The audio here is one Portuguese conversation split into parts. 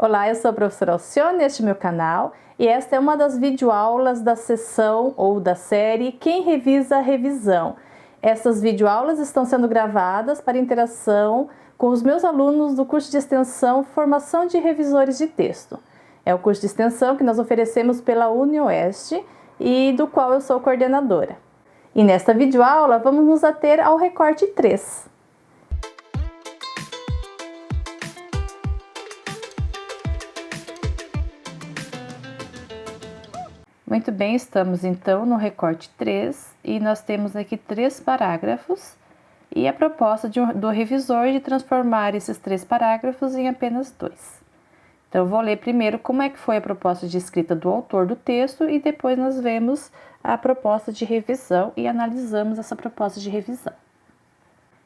Olá, eu sou a professora Alcione, este é meu canal e esta é uma das videoaulas da sessão ou da série Quem Revisa a Revisão. Essas videoaulas estão sendo gravadas para interação com os meus alunos do curso de extensão Formação de Revisores de Texto. É o curso de extensão que nós oferecemos pela UniOeste e do qual eu sou coordenadora. E nesta videoaula vamos nos ater ao recorte 3. Muito bem, estamos então no recorte 3 e nós temos aqui 3 parágrafos e a proposta do revisor de transformar esses 3 parágrafos em apenas 2. Então, eu vou ler primeiro como é que foi a proposta de escrita do autor do texto e depois nós vemos a proposta de revisão e analisamos essa proposta de revisão.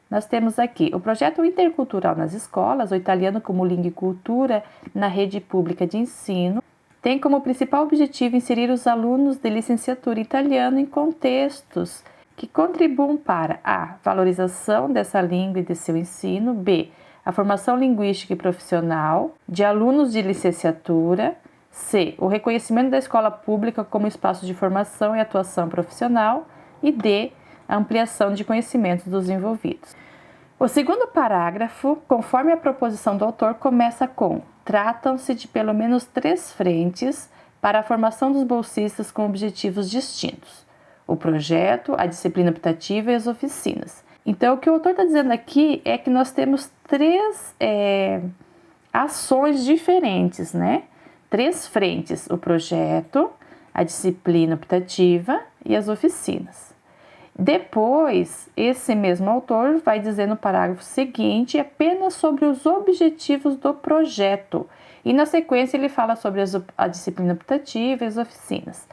Nós temos aqui o projeto intercultural nas escolas, o italiano como língua e cultura na rede pública de ensino, tem como principal objetivo inserir os alunos de licenciatura italiano em contextos que contribuam para a valorização dessa língua e de seu ensino, b. a formação linguística e profissional de alunos de licenciatura, c. o reconhecimento da escola pública como espaço de formação e atuação profissional e d. a ampliação de conhecimentos dos envolvidos. O segundo parágrafo, conforme a proposição do autor, começa com: tratam-se de pelo menos 3 frentes para a formação dos bolsistas com objetivos distintos: o projeto, a disciplina optativa e as oficinas. Então, o que o autor está dizendo aqui é que nós temos 3 ações diferentes, né? 3 frentes: o projeto, a disciplina optativa e as oficinas. Depois, esse mesmo autor vai dizer no parágrafo seguinte apenas sobre os objetivos do projeto. E na sequência ele fala sobre a disciplina optativa e as oficinas.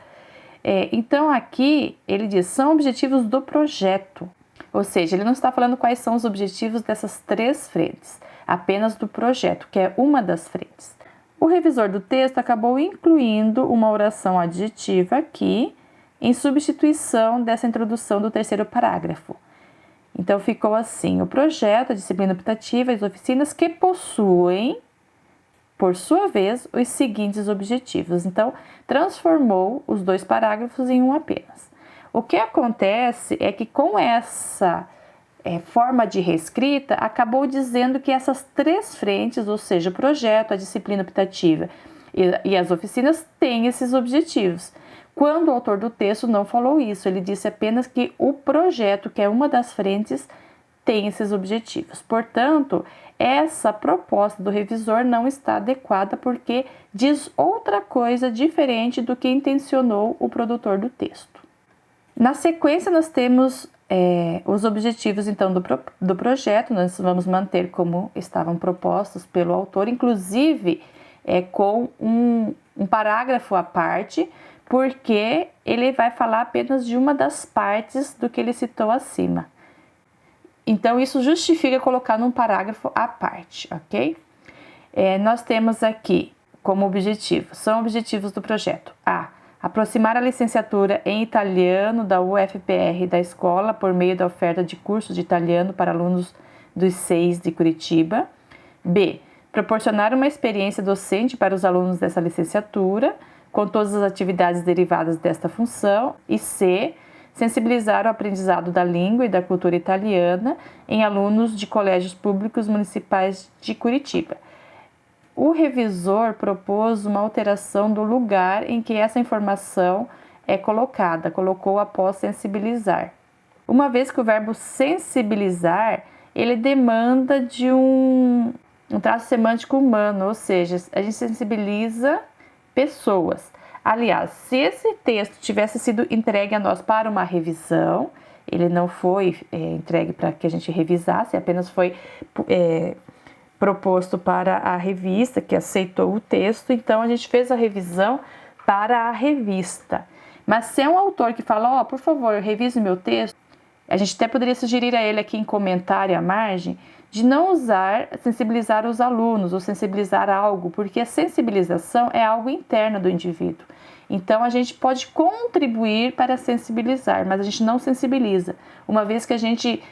Então aqui ele diz, são objetivos do projeto. Ou seja, ele não está falando quais são os objetivos dessas 3 frentes, apenas do projeto, que é uma das frentes. O revisor do texto acabou incluindo uma oração adjetiva aqui, em substituição dessa introdução do 3º parágrafo. Então, ficou assim: o projeto, a disciplina optativa e as oficinas que possuem, por sua vez, os seguintes objetivos. Então, transformou os 2 parágrafos em um apenas. O que acontece é que com essa forma de reescrita, acabou dizendo que essas 3 frentes, ou seja, o projeto, a disciplina optativa e as oficinas, têm esses objetivos. Quando o autor do texto não falou isso, ele disse apenas que o projeto, que é uma das frentes, tem esses objetivos. Portanto, essa proposta do revisor não está adequada porque diz outra coisa diferente do que intencionou o produtor do texto. Na sequência, nós temos os objetivos então do projeto. Nós vamos manter como estavam propostos pelo autor, inclusive com um parágrafo à parte, porque ele vai falar apenas de uma das partes do que ele citou acima. Então, isso justifica colocar num parágrafo à parte, ok? Nós temos aqui como objetivo, são objetivos do projeto: a. aproximar a licenciatura em italiano da UFPR da escola por meio da oferta de cursos de italiano para alunos dos SEIs de Curitiba. b. proporcionar uma experiência docente para os alunos dessa licenciatura, com todas as atividades derivadas desta função, e c. sensibilizar o aprendizado da língua e da cultura italiana em alunos de colégios públicos municipais de Curitiba. O revisor propôs uma alteração do lugar em que essa informação é colocada, colocou após sensibilizar. Uma vez que o verbo sensibilizar, ele demanda de um traço semântico humano, ou seja, a gente sensibiliza pessoas. Aliás, se esse texto tivesse sido entregue a nós para uma revisão, ele não foi entregue para que a gente revisasse, apenas foi proposto para a revista, que aceitou o texto, então a gente fez a revisão para a revista. Mas se é um autor que fala, por favor, revise meu texto, a gente até poderia sugerir a ele aqui em comentário à margem, de não usar sensibilizar os alunos ou sensibilizar algo, porque a sensibilização é algo interno do indivíduo. Então, a gente pode contribuir para sensibilizar, mas a gente não sensibiliza. Uma vez que a gente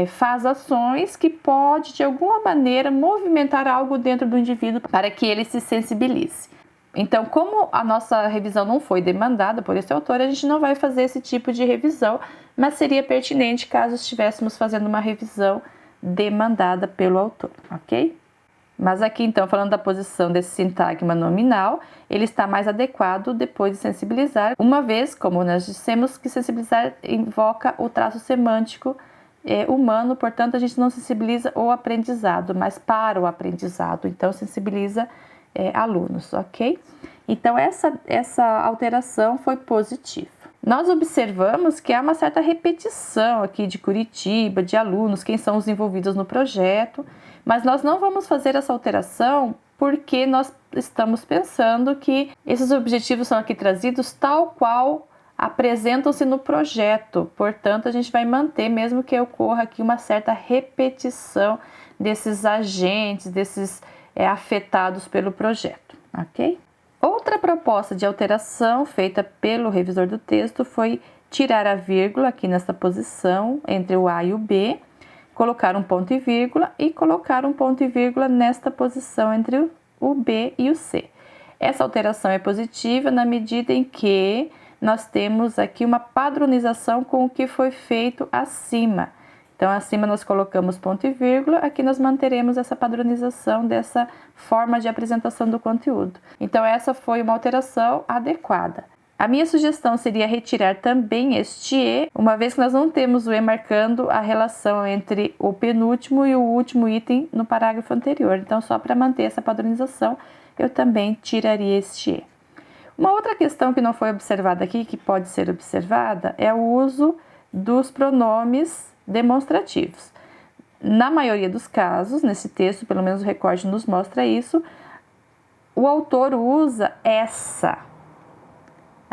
faz ações que pode, de alguma maneira, movimentar algo dentro do indivíduo para que ele se sensibilize. Então, como a nossa revisão não foi demandada por esse autor, a gente não vai fazer esse tipo de revisão, mas seria pertinente caso estivéssemos fazendo uma revisão demandada pelo autor, ok? Mas aqui, então, falando da posição desse sintagma nominal, ele está mais adequado depois de sensibilizar, uma vez, como nós dissemos, que sensibilizar invoca o traço semântico humano, portanto, a gente não sensibiliza o aprendizado, mas para o aprendizado, então sensibiliza alunos, ok? Então, essa alteração foi positiva. Nós observamos que há uma certa repetição aqui de Curitiba, de alunos, quem são os envolvidos no projeto, mas nós não vamos fazer essa alteração porque nós estamos pensando que esses objetivos são aqui trazidos tal qual apresentam-se no projeto. Portanto, a gente vai manter, mesmo que ocorra aqui uma certa repetição desses agentes, desses afetados pelo projeto, ok? Outra proposta de alteração feita pelo revisor do texto foi tirar a vírgula aqui nessa posição entre o A e o B, colocar um ponto e vírgula e colocar um ponto e vírgula nesta posição entre o B e o C. Essa alteração é positiva na medida em que nós temos aqui uma padronização com o que foi feito acima. Então, acima nós colocamos ponto e vírgula, aqui nós manteremos essa padronização dessa forma de apresentação do conteúdo. Então, essa foi uma alteração adequada. A minha sugestão seria retirar também este E, uma vez que nós não temos o E marcando a relação entre o penúltimo e o último item no parágrafo anterior. Então, só para manter essa padronização, eu também tiraria este E. Uma outra questão que não foi observada aqui, que pode ser observada, é o uso dos pronomes demonstrativos. Na maioria dos casos, nesse texto, pelo menos o recorte nos mostra isso, o autor usa essa.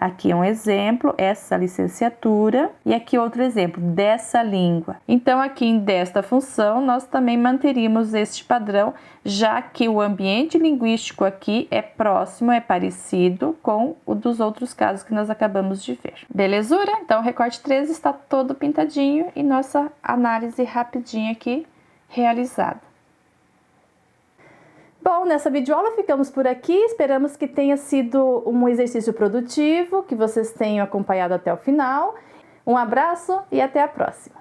Aqui é um exemplo, essa licenciatura, e aqui outro exemplo, dessa língua. Então, aqui desta função, nós também manteríamos este padrão, já que o ambiente linguístico aqui é próximo, é parecido com o dos outros casos que nós acabamos de ver. Belezura? Então, o recorte 13 está todo pintadinho e nossa análise rapidinha aqui realizada. Bom, nessa videoaula ficamos por aqui, esperamos que tenha sido um exercício produtivo, que vocês tenham acompanhado até o final. Um abraço e até a próxima!